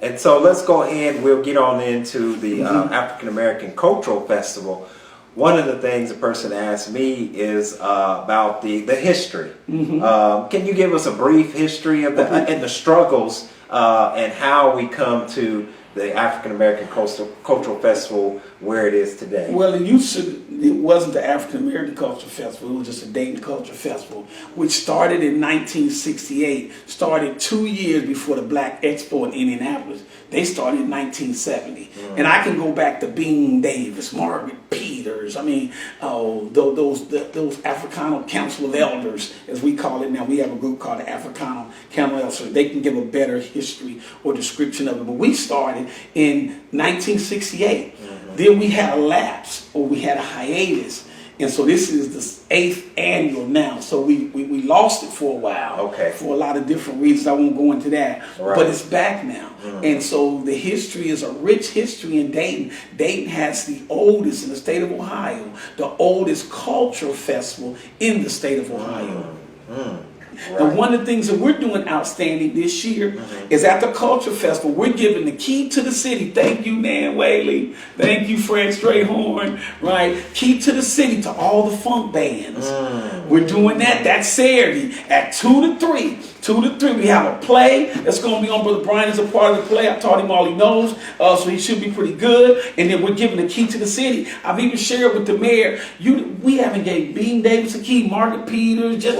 And so let's go ahead, we'll get on into the African American Cultural Festival. One of the things a person asked me is about the history. Can you give us a brief history of and the struggles and how we come to the African American Cultural Festival where it is today? Well, it wasn't the African American Cultural Festival, it was just a Dayton Cultural Festival, which started in 1968, started 2 years before the Black Expo in Indianapolis. They started in 1970. And I can go back to Bean Davis, Margaret Peters, those Africana Council of Elders, as we call it now. We have a group called the Africana Council of Elders, so they can give a better history or description of it. But we started in 1968. Then we had a lapse, or we had a hiatus. And so this is the 8th annual now. So we lost it for a while, for a lot of different reasons. I won't go into that. But it's back now. And so the history is a rich history in Dayton. Dayton has the oldest in the state of Ohio, the oldest cultural festival in the state of Ohio. And one of the things that we're doing outstanding this year is at the Culture Festival, we're giving the key to the city. Thank you, Nan Whaley. Thank you, Fred Strayhorn. Right? Key to the city to all the funk bands. We're doing that. That's Saturday at 2 to 3. 2 to 3. We have a play that's going to be on. Brother Brian is a part of the play. I taught him all he knows, so he should be pretty good. And then we're giving the key to the city. I've even shared with the mayor, we haven't gave Bean Davis a key, Margaret Peters, just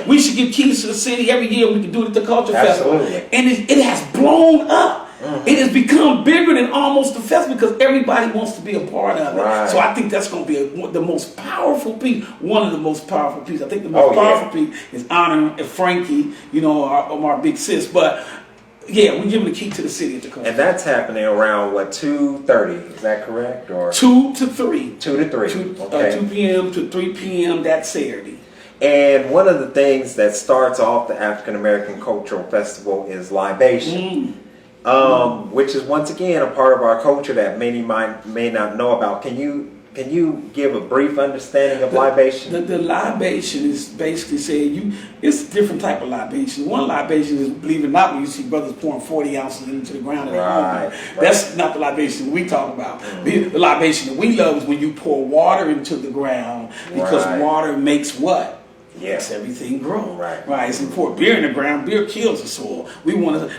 we should give keys to the city every year. We can do it at the Culture Festival. And it has blown up. It has become bigger than almost the festival because everybody wants to be a part of it. So I think that's going to be the most powerful piece, one of the most powerful pieces. I think the most powerful piece is honoring Frankie, our big sis. But yeah, we're giving the key to the city at the Culture. And that's happening around, 2:30, is that correct? Or 2 to 3. 2 to 3. 2 p.m. to 3 p.m. that Saturday. And one of the things that starts off the African American Cultural Festival is libation. Which is once again a part of our culture that many may not know about. Can you give a brief understanding of libation? The libation is basically saying it's a different type of libation. One libation is, believe it or not, when you see brothers pouring 40 ounces into the ground at home. That's not the libation we talk about. The libation that we love is when you pour water into the ground, because water makes what? Makes everything grow. Right. It's important. Beer in the ground, beer kills the soil.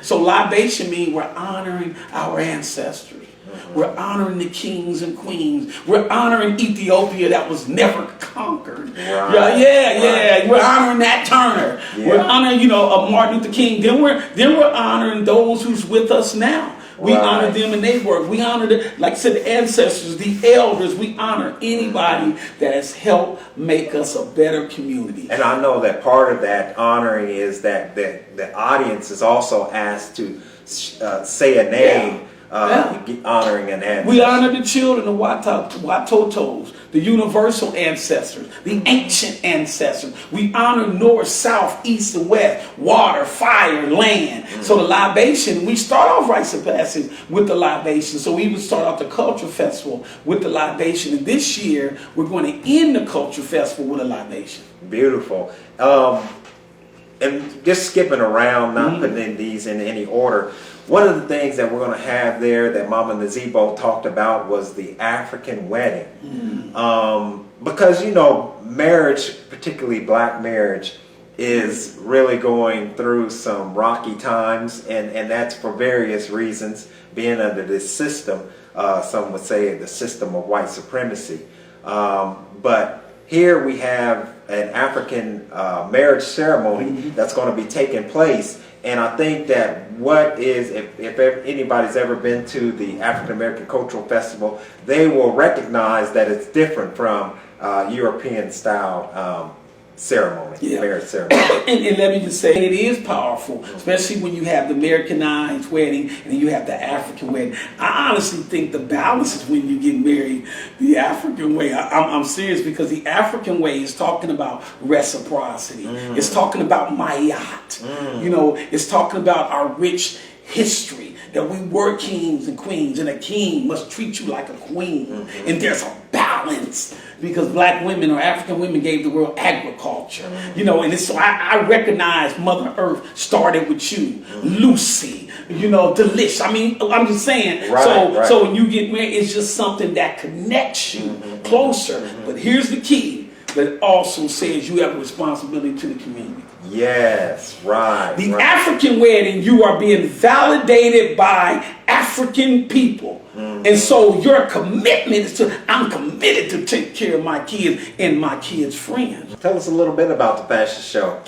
So libation means we're honoring our ancestors. We're honoring the kings and queens. We're honoring Ethiopia that was never conquered. We're honoring Nat Turner. We're honoring, Martin Luther King. Then we're honoring those who's with us now. We honor them and their work. We honor, like I said, the ancestors, the elders. We honor anybody that has helped make us a better community. And I know that part of that honoring is that the audience is also asked to say a name. Honoring an ancestor. We honor the children, the Watotos, the universal ancestors, the ancient ancestors. We honor north, south, east, and west, water, fire, land. So the libation, we start off rites of passage with the libation. So we would start off the Culture Festival with the libation. And this year, we're going to end the Culture Festival with a libation. Beautiful. And just skipping around, not putting in these in any order. One of the things that we're going to have there that Mama Nazeebo talked about was the African wedding. Because, marriage, particularly black marriage, is really going through some rocky times, and that's for various reasons, being under this system. Some would say the system of white supremacy. But here we have an African marriage ceremony that's going to be taking place. And I think that if anybody's ever been to the African American Cultural Festival, they will recognize that it's different from European style ceremony, marriage ceremony. And let me just say, it is powerful, especially when you have the Americanized wedding and you have the African wedding. I honestly think the balance is when you get married the African way. I'm serious, because the African way is talking about reciprocity. It's talking about mayat. It's talking about our rich history, that we were kings and queens, and a king must treat you like a queen. And there's a balance. balance because black women or African women gave the world agriculture. You know, and it's, so I recognize Mother Earth started with you, Lucy, you know, Delish. I mean, I'm just saying. So when you get married, it's just something that connects you closer. But here's the key, but it also says you have a responsibility to the community. Yes, right. The African wedding, you are being validated by African people. And so your commitment is to, I'm committed to take care of my kids and my kids' friends. Tell us a little bit about the fashion show.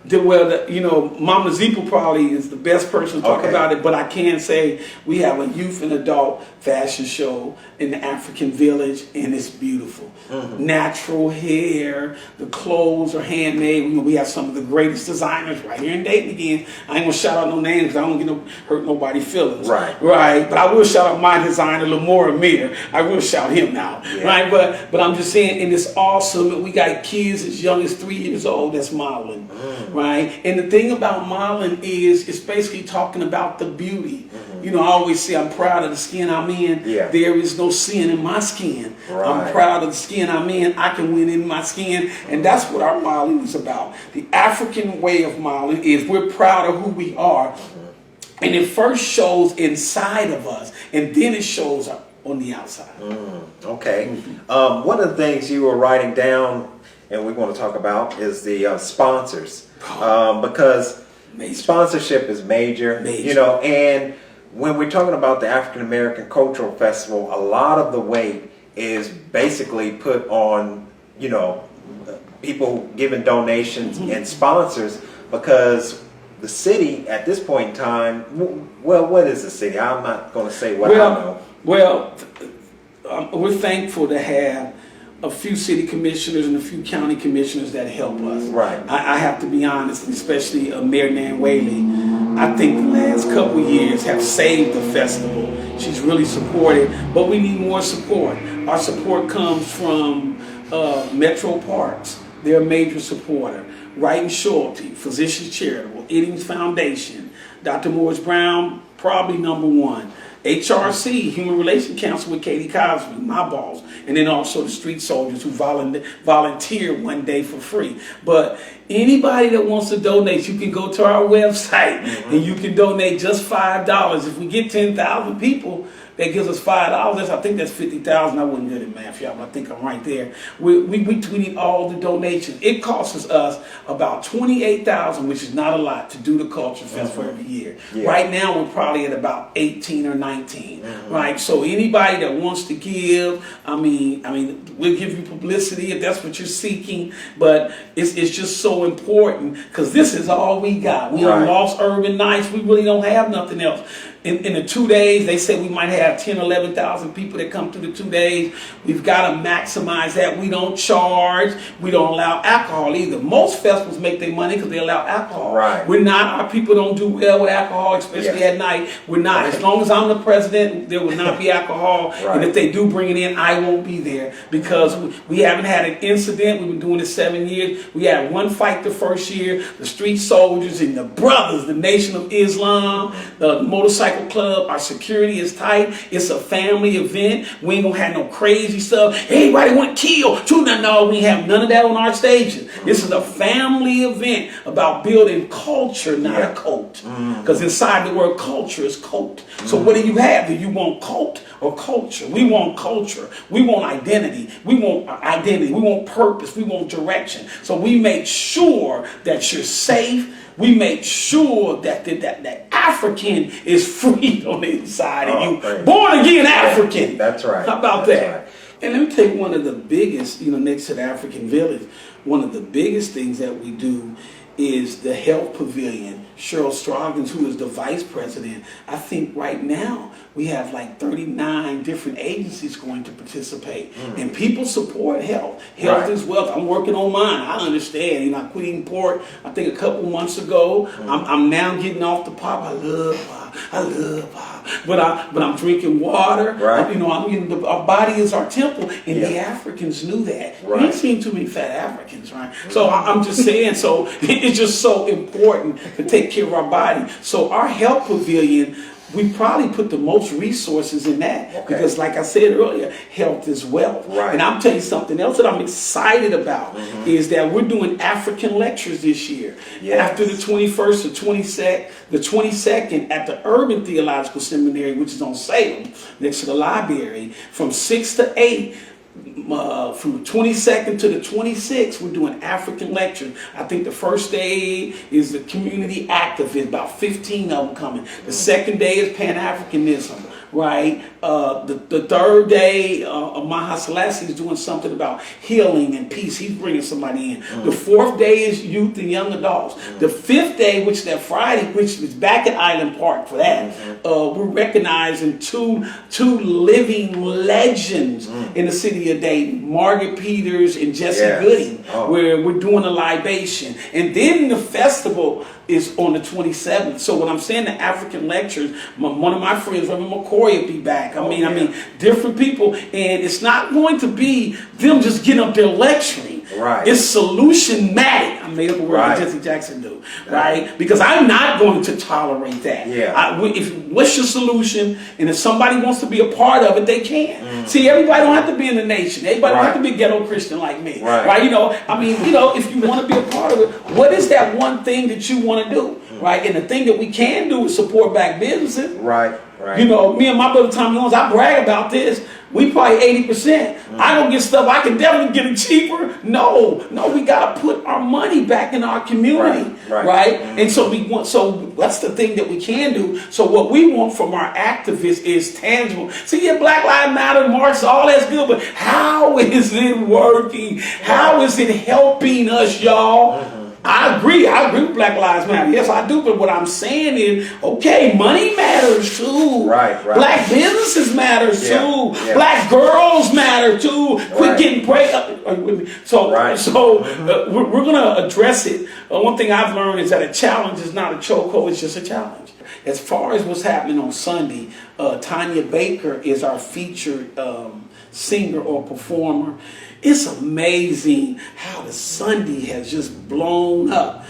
You know, Mama Zeepa probably is the best person to talk about it, but I can say we have a youth and adult fashion show in the African village, and it's beautiful. Natural hair, the clothes are handmade. You know, we have some of the greatest designers right here in Dayton again. I ain't gonna shout out no names because I don't get hurt nobody's feelings. Right. But I will shout out my designer, Lamora Amir. I will shout him out. Right. But I'm just saying, and it's awesome. We got kids as young as 3 years old that's modeling. Right. And the thing about modeling is it's basically talking about the beauty. You know, I always say I'm proud of the skin I'm in. There is no sin in my skin. I'm proud of the skin I'm in. I can win in my skin. And that's what our modeling is about. The African way of modeling is we're proud of who we are. And it first shows inside of us, and then it shows up on the outside. One of the things you were writing down and we want to talk about is the sponsors. Because sponsorship is major. You know, and when we're talking about the African American Cultural Festival, a lot of the weight is basically put on, you know, people giving donations and sponsors, because the city at this point in time, well, what is the city? I'm not going to say what I know. Well, we're thankful to have a few city commissioners and a few county commissioners that help us. I have to be honest, especially Mayor Nan Whaley. I think the last couple of years have saved the festival. She's really supported, but we need more support. Our support comes from Metro Parks. They're a major supporter. Wright and Schulte, Physicians Charitable, Eddings Foundation, Dr. Morris Brown, probably number one. HRC, Human Relations Council with Katie Cosby, my boss, and then also the street soldiers who volunteer one day for free. But anybody that wants to donate, you can go to our website and you can donate just $5. If we get 10,000 people, that gives us $5. I think that's 50,000. I wasn't good at math, y'all, but I think I'm right there. We need all the donations. It costs us about $28,000, which is not a lot, to do the Culture Festival every year. Right now, we're probably at about 18 or 19. Right. So anybody that wants to give, I mean, we'll give you publicity if that's what you're seeking. But it's just so important because this is all we got. We on Lost Urban Nights. We really don't have nothing else. In the 2 days, they say we might have 10, 11,000 people that come through the 2 days. We've got to maximize that. We don't charge. We don't allow alcohol either. Most festivals make their money because they allow alcohol. We're not. Our people don't do well with alcohol, especially at night. We're not. As long as I'm the president, there will not be alcohol. And if they do bring it in, I won't be there because we haven't had an incident. We've been doing it 7 years. We had one fight the first year. The street soldiers and the brothers, the Nation of Islam, the motorcycle club, our security is tight. It's a family event. We ain't gonna have no crazy stuff. Everybody went killed. No, we have none of that on our stages. This is a family event about building culture, not a cult. Because inside the word culture is cult. So what do you have? Do you want cult or culture? We want culture. We want identity. We want identity. We want purpose. We want direction. So we make sure that you're safe. We make sure that that African is free on the inside of you. Born again African. That's right. How about that? And let me take one of the biggest, next to the African village, one of the biggest things that we do is the health pavilion. Cheryl Stroggins, who is the vice president, I think right now we have like 39 different agencies going to participate. And people support health. Health is wealth. I'm working on mine. I understand. I quit eating pork, I think a couple months ago. I'm now getting off the pop. I love pop. But I'm drinking water. Our body is our temple, and the Africans knew that. We ain't seen too many fat Africans, right? So I'm just saying, so it's just so important to take care of our body. So our health pavilion, we probably put the most resources in that because, like I said earlier, health is wealth. Right. And I'll tell you something else that I'm excited about is that we're doing African lectures this year. Yes. After the 21st or 22nd at the Urban Theological Seminary, which is on Salem, next to the library, from 6 to 8. From the 22nd to the 26th, we're doing African lectures. I think the first day is the community activist, about 15 of them coming. The second day is Pan-Africanism, right? The third day, Maha Selassie is doing something about healing and peace. He's bringing somebody in. The fourth day is youth and young adults. The fifth day, which is that Friday, which is back at Island Park for that, we're recognizing two living legends in the city of Dayton, Margaret Peters and Jesse Gooding, where we're doing a libation. And then the festival is on the 27th. So when I'm saying the African lectures, one of my friends, Reverend McCoy, will be back. I mean, different people. And it's not going to be them just getting up there lecturing. Right. It's solution-matic. I made up a word that Jesse Jackson do. Right? Because I'm not going to tolerate that. Yeah. What's your solution? And if somebody wants to be a part of it, they can. See, everybody don't have to be in the nation. Everybody don't have to be a ghetto Christian like me. Right? You know, I mean, you know, if you want to be a part of it, what is that one thing that you want to do? Right? And the thing that we can do is support black businesses. Right. Right. You know, me and my brother Tommy Jones, I brag about this. We probably 80%. I don't get stuff. I can definitely get it cheaper. No, we got to put our money back in our community, right? And so we want. So that's the thing that we can do. So what we want from our activists is tangible. See, yeah, Black Lives Matter, march, all that's good, but how is it working? How is it helping us, y'all? I agree with Black Lives Matter. Yes, I do. But what I'm saying is, okay, money matters too. Right. Black businesses matter too. Yeah. Black girls matter too. Quit getting break up. Are you with me? So we're going to address it. One thing I've learned is that a challenge is not a chokehold. It's just a challenge. As far as what's happening on Sunday, Tanya Baker is our featured singer or performer. It's amazing how the Sunday has just blown up.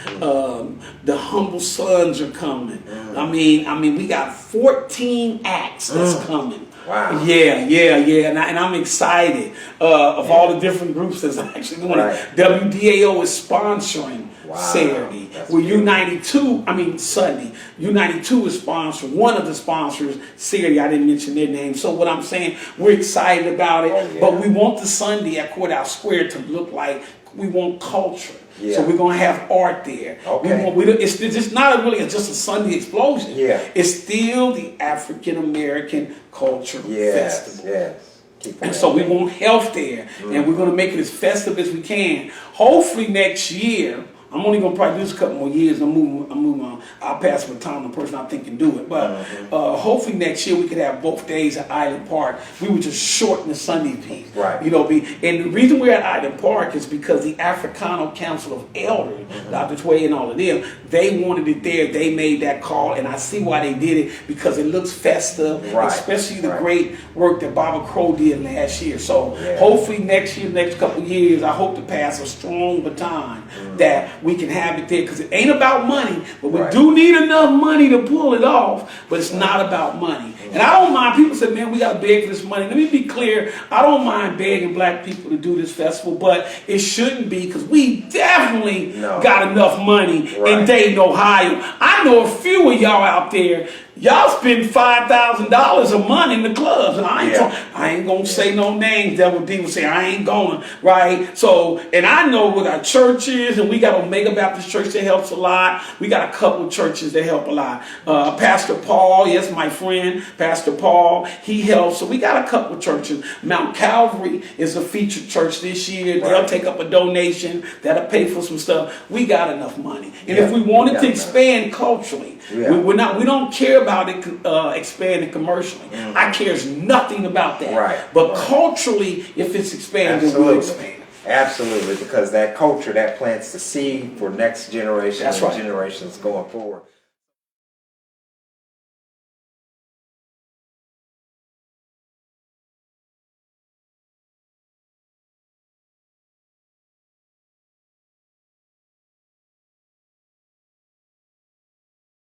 The Humble Sons are coming. I mean, we got 14 acts that's coming. Wow. Yeah. And I'm excited of all the different groups that's actually doing it. WDAO is sponsoring Saturday. Well, Sunday. U92 is sponsored. One of the sponsors, Saturday, I didn't mention their name. So what I'm saying, we're excited about it. But we want the Sunday at Courthouse Square to look like we want culture. So we're going to have art there. It's just not really just a Sunday explosion. It's still the African American Culture Festival. And so we want health there. And we're going to make it as festive as we can. Hopefully next year, I'm only going to probably do this a couple more years. I'm moving on. I'll pass the baton to the person I think can do it. But hopefully next year we could have both days at Island Park. We would just shorten the Sunday piece. You know, and the reason we're at Island Park is because the Africano Council of Elders, Dr. Tway and all of them, they wanted it there. They made that call, and I see why they did it, because it looks festive, especially the great work that Barbara Crow did last year. So hopefully next couple of years, I hope to pass a strong baton that we can have it there, because it ain't about money, but we do need enough money to pull it off, but it's not about money. And I don't mind, people say, man, we got to beg for this money. Let me be clear, I don't mind begging black people to do this festival, but it shouldn't be, because we definitely got enough money in Dayton, Ohio. I know a few of y'all out there, y'all spend $5,000 a month in the clubs, and I ain't gonna say no names. Devil D will say I ain't going, right? So, and I know with our churches, and we got Omega Baptist Church that helps a lot. We got a couple of churches that help a lot. Pastor Paul, yes, my friend, Pastor Paul, he helps. So we got a couple of churches. Mount Calvary is a featured church this year. They'll take up a donation that'll pay for some stuff. We got enough money, and if we wanted to expand culturally, we don't care about it expanding commercially. I cares nothing about that. But culturally, if it's expanded, we'll expand. Absolutely, because that culture, that plants the seed for next generation and generations going forward.